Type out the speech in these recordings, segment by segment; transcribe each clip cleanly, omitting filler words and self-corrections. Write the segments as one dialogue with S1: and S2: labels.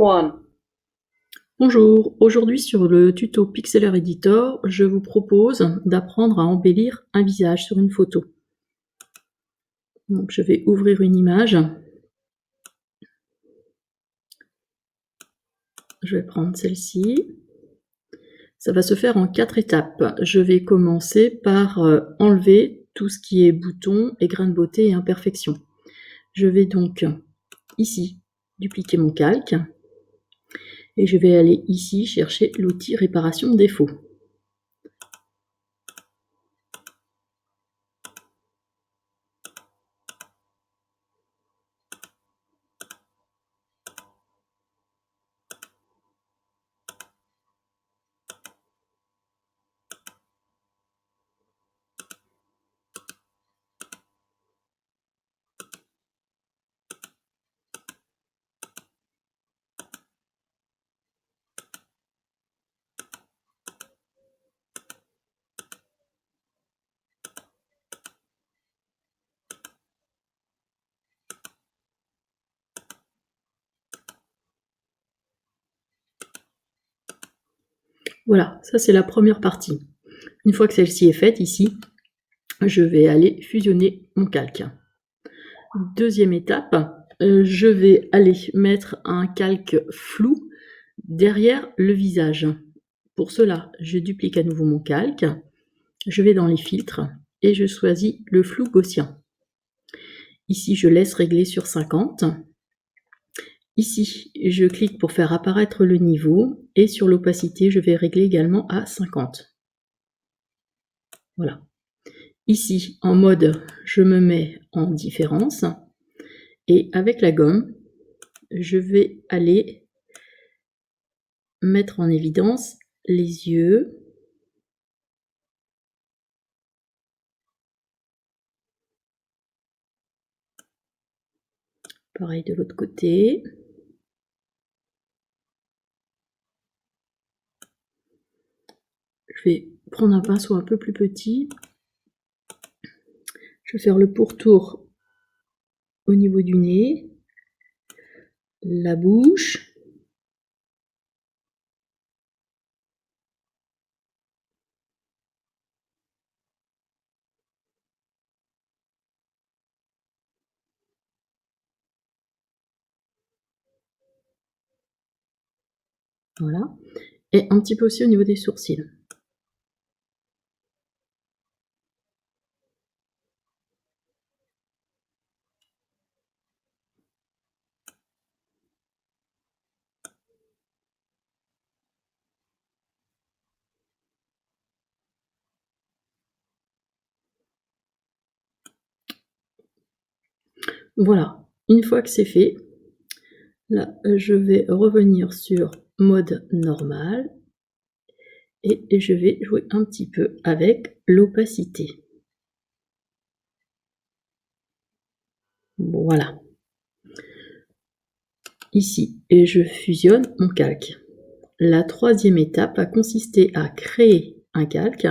S1: One.
S2: Bonjour, aujourd'hui sur le tuto Pixlr Editor, je vous propose d'apprendre à embellir un visage sur une photo. Donc je vais ouvrir une image. Je vais prendre celle-ci. Ça va se faire en 4 étapes. Je vais commencer par enlever tout ce qui est boutons et grains de beauté et imperfections. Je vais donc ici dupliquer mon calque et je vais aller ici chercher l'outil réparation défaut. Voilà, ça c'est la première partie. Une fois que celle-ci est faite, ici, je vais aller fusionner mon calque. Deuxième étape, je vais aller mettre un calque flou derrière le visage. Pour cela, je duplique à nouveau mon calque, je vais dans les filtres et je choisis le flou gaussien. Ici, je laisse régler sur 50. Ici, je clique pour faire apparaître le niveau et sur l'opacité, je vais régler également à 50. Voilà. Ici, en mode, je me mets en différence et avec la gomme, je vais aller mettre en évidence les yeux. Pareil de l'autre côté. Je vais prendre un pinceau un peu plus petit. Je vais faire le pourtour au niveau du nez, la bouche, voilà, et un petit peu aussi au niveau des sourcils. Voilà, une fois que c'est fait, là, je vais revenir sur mode normal et je vais jouer un petit peu avec l'opacité. Voilà. Ici, et je fusionne mon calque. La troisième étape va consister à créer un calque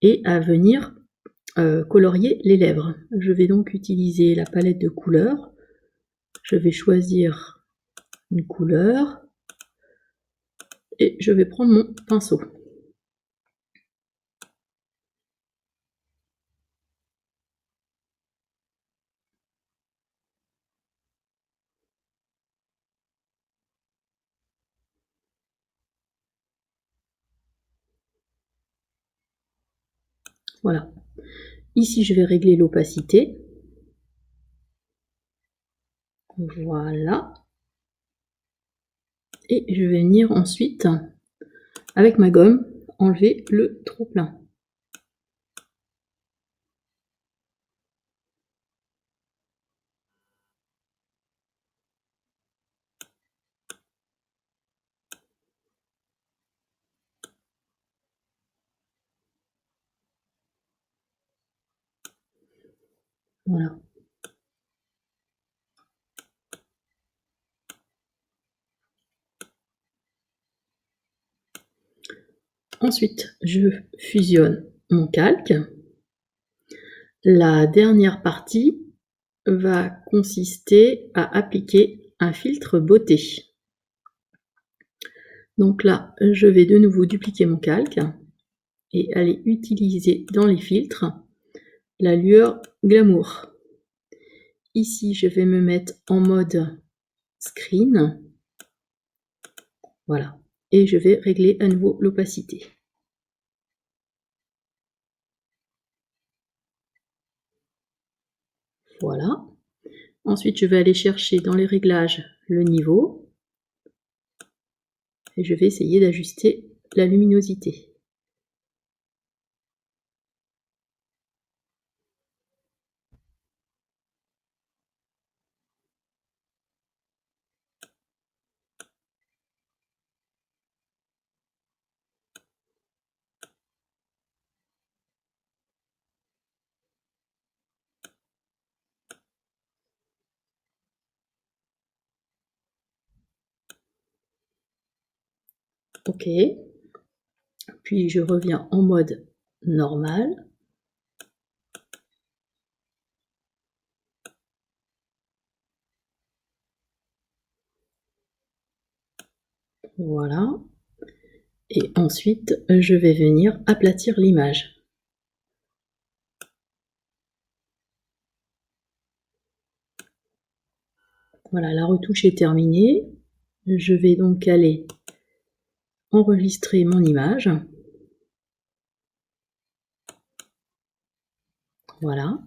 S2: et à venir colorier les lèvres. Je vais donc utiliser la palette de couleurs. Je vais choisir une couleur et je vais prendre mon pinceau. Voilà. Ici, je vais régler l'opacité. Voilà. Et je vais venir ensuite, avec ma gomme, enlever le trop-plein. Voilà. Ensuite, je fusionne mon calque. La dernière partie va consister à appliquer un filtre beauté. Donc là, je vais de nouveau dupliquer mon calque et aller utiliser dans les filtres la lueur glamour. Ici, je vais me mettre en mode screen. Voilà. Et je vais régler à nouveau l'opacité. Voilà. Ensuite, je vais aller chercher dans les réglages le niveau. Et je vais essayer d'ajuster la luminosité. OK. Puis je reviens en mode normal. Voilà. Et ensuite, je vais venir aplatir l'image. Voilà, la retouche est terminée. Je vais donc aller enregistrer mon image. Voilà.